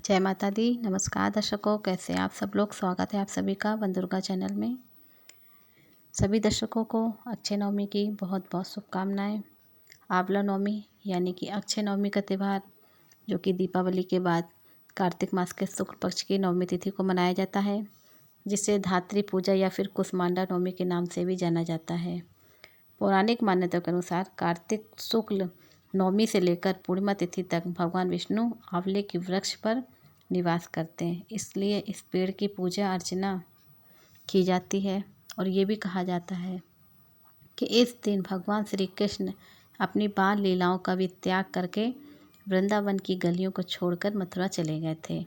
जय माता दी। नमस्कार दर्शकों, कैसे हैं आप सब लोग। स्वागत है आप सभी का वन दुर्गा चैनल में। सभी दर्शकों को अक्षय नवमी की बहुत बहुत शुभकामनाएं। आंवला नवमी यानी कि अक्षय नवमी का त्यौहार जो कि दीपावली के बाद कार्तिक मास के शुक्ल पक्ष की नवमी तिथि को मनाया जाता है, जिसे धात्री पूजा या फिर कुसमांडा नवमी के नाम से भी जाना जाता है। पौराणिक मान्यताओं के अनुसार कार्तिक शुक्ल नवमी से लेकर पूर्णिमा तिथि तक भगवान विष्णु आंवले के वृक्ष पर निवास करते हैं, इसलिए इस पेड़ की पूजा अर्चना की जाती है। और ये भी कहा जाता है कि इस दिन भगवान श्री कृष्ण अपनी बाल लीलाओं का भी त्याग करके वृंदावन की गलियों को छोड़कर मथुरा चले गए थे।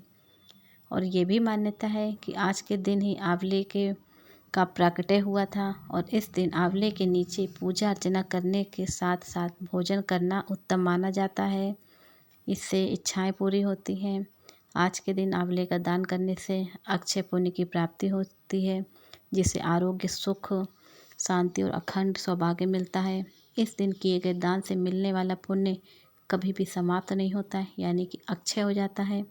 और ये भी मान्यता है कि आज के दिन ही आंवले के का प्राकट्य हुआ था और इस दिन आंवले के नीचे पूजा अर्चना करने के साथ साथ भोजन करना उत्तम माना जाता है। इससे इच्छाएं पूरी होती हैं। आज के दिन आंवले का दान करने से अक्षय पुण्य की प्राप्ति होती है, जिससे आरोग्य, सुख, शांति और अखंड सौभाग्य मिलता है। इस दिन किए गए दान से मिलने वाला पुण्य कभी भी समाप्त नहीं होता है, यानी कि अक्षय हो जाता है।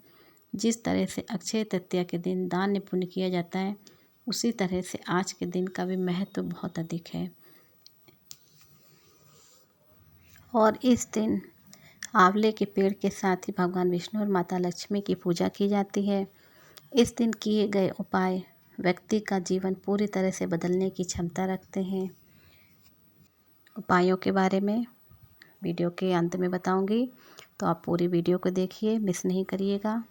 जिस तरह से अक्षय तृतीया के दिन दान पुण्य किया जाता है, उसी तरह से आज के दिन का भी महत्व बहुत अधिक है। और इस दिन आंवले के पेड़ के साथ ही भगवान विष्णु और माता लक्ष्मी की पूजा की जाती है। इस दिन किए गए उपाय व्यक्ति का जीवन पूरी तरह से बदलने की क्षमता रखते हैं। उपायों के बारे में वीडियो के अंत में बताऊंगी, तो आप पूरी वीडियो को देखिए, मिस नहीं करिएगा।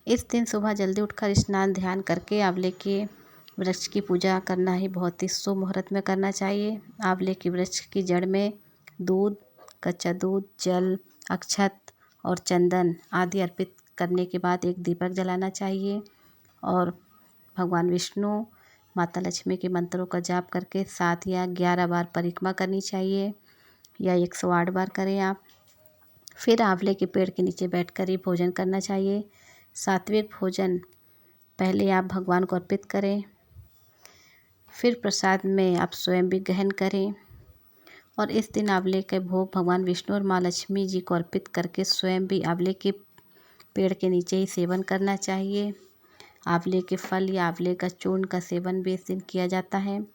इस दिन सुबह जल्दी उठकर स्नान ध्यान करके आंवले के वृक्ष की पूजा करना ही बहुत ही शुभ मुहूर्त में करना चाहिए। आंवले के वृक्ष की जड़ में दूध, कच्चा दूध, जल, अक्षत और चंदन आदि अर्पित करने के बाद एक दीपक जलाना चाहिए और भगवान विष्णु, माता लक्ष्मी के मंत्रों का जाप करके 7 या 11 बार परिक्रमा करनी चाहिए या 108 बार करें आप। फिर आंवले के पेड़ के नीचे बैठकर ही भोजन करना चाहिए। सात्विक भोजन पहले आप भगवान को अर्पित करें, फिर प्रसाद में आप स्वयं भी ग्रहण करें। और इस दिन आंवले के भोग भगवान विष्णु और माँ लक्ष्मी जी को अर्पित करके स्वयं भी आंवले के पेड़ के नीचे ही सेवन करना चाहिए। आंवले के फल या आंवले का चूर्ण का सेवन भी इस दिन किया जाता है।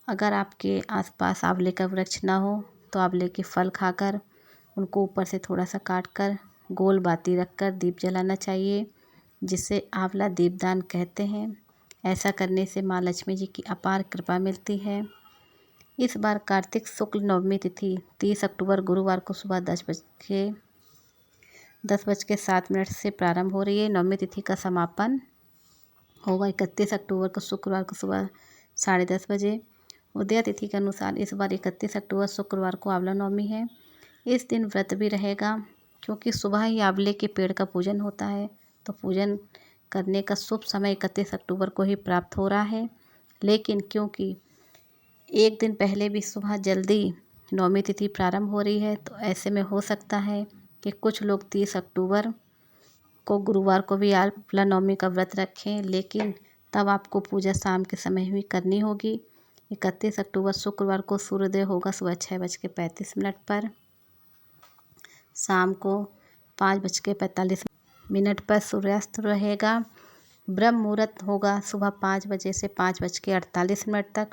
अगर आपके आसपास आंवले का वृक्ष ना हो तो आंवले के फल खाकर उनको ऊपर से थोड़ा सा काट कर गोल बाती रखकर दीप जलाना चाहिए, जिसे आंवला दीपदान कहते हैं। ऐसा करने से माँ लक्ष्मी जी की अपार कृपा मिलती है। इस बार कार्तिक शुक्ल नवमी तिथि 30 अक्टूबर गुरुवार को सुबह 10:07 से प्रारंभ हो रही है। नवमी तिथि का समापन होगा 31 अक्टूबर को शुक्रवार को सुबह 10:30 बजे। उदय तिथि के अनुसार इस बार 31 अक्टूबर शुक्रवार को आंवला नवमी है। इस दिन व्रत भी रहेगा, क्योंकि सुबह ही आंवले के पेड़ का पूजन होता है, तो पूजन करने का शुभ समय 31 अक्टूबर को ही प्राप्त हो रहा है। लेकिन क्योंकि एक दिन पहले भी सुबह जल्दी नवमी तिथि प्रारंभ हो रही है, तो ऐसे में हो सकता है कि कुछ लोग 30 अक्टूबर को गुरुवार को भी आंवला नवमी का व्रत रखें, लेकिन तब आपको पूजा शाम के समय ही करनी होगी। 31 अक्टूबर शुक्रवार को सूर्योदय होगा सुबह 6:35 पर। शाम को 5:45 पर सूर्यास्त रहेगा। ब्रह्म मुहूर्त होगा सुबह 5 बजे से 5:48 तक।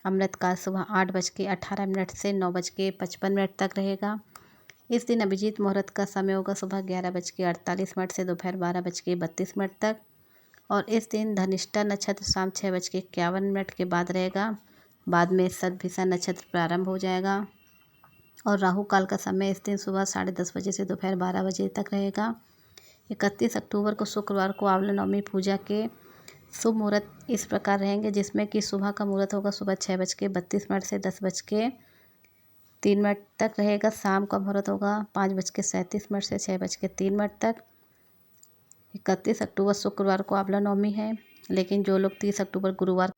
अमृतकाल सुबह 8:18 से 9:55 तक रहेगा। इस दिन अभिजीत मुहूर्त का समय होगा सुबह 11:48 से दोपहर 12:32 तक। और इस दिन धनिष्ठा नक्षत्र शाम 6:51 के बाद रहेगा। बाद में शतभिषा नक्षत्र प्रारंभ हो जाएगा। और राहु काल का समय इस दिन सुबह 10:30 बजे से दोपहर 12 बजे तक रहेगा। 31 अक्टूबर को शुक्रवार को आंवला नवमी पूजा के शुभ मुहूर्त इस प्रकार रहेंगे, जिसमें कि सुबह का मुहूर्त होगा सुबह 6:32 से 10:03 तक रहेगा। शाम का मुहूर्त होगा 5:37 से 6:03 तक। 31 अक्टूबर शुक्रवार को आंवला नवमी है, लेकिन जो लोग 30 अक्टूबर गुरुवार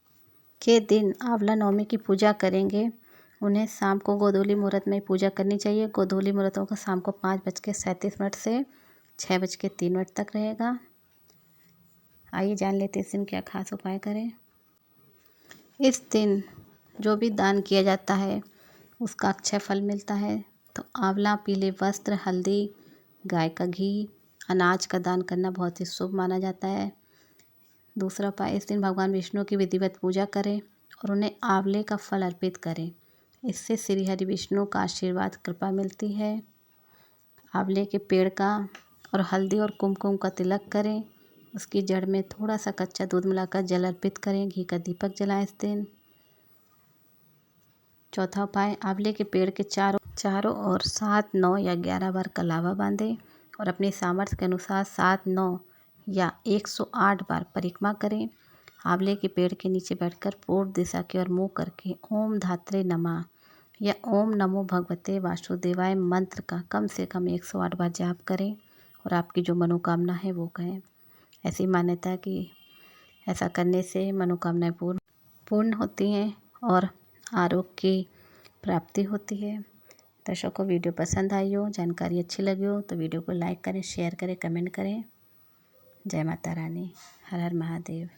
के दिन आंवला नवमी की पूजा करेंगे, उन्हें शाम को गोधूली मुहूर्त में पूजा करनी चाहिए। गोधूली मुहूर्त होगा शाम को 5:37 से 6:03 तक रहेगा। आइए जान लेते इस दिन क्या खास उपाय करें। इस दिन जो भी दान किया जाता है उसका अक्षय फल मिलता है। तो आंवला, पीले वस्त्र, हल्दी, गाय का घी अनाज का दान करना बहुत ही शुभ माना जाता है। दूसरा उपाय, इस दिन भगवान विष्णु की विधिवत पूजा करें और उन्हें आंवले का फल अर्पित करें। इससे श्री हरि विष्णु का आशीर्वाद कृपा मिलती है। आंवले के पेड़ का और हल्दी और कुमकुम का तिलक करें। उसकी जड़ में थोड़ा सा कच्चा दूध मिलाकर जल अर्पित करें। घी का दीपक जलाएं इस दिन। चौथा उपाय, आंवले के पेड़ के चारों ओर 7, 9 या 11 बार कलावा बांधें और अपनी सामर्थ्य के अनुसार 7, 9 या 108 बार परिक्रमा करें। आंवले के पेड़ के नीचे बैठकर पूर्व दिशा की ओर मुँह करके ओम धात्रे नमः या ओम नमो भगवते वासुदेवाय मंत्र का कम से कम 108 बार जाप करें और आपकी जो मनोकामना है वो कहें। ऐसी मान्यता है कि ऐसा करने से मनोकामनाएं पूर्ण होती हैं और आरोग्य की प्राप्ति होती है। दर्शकों, वीडियो पसंद आई हो, जानकारी अच्छी लगी हो तो वीडियो को लाइक करें, शेयर करें, कमेंट करें। जय माता रानी। हर हर महादेव।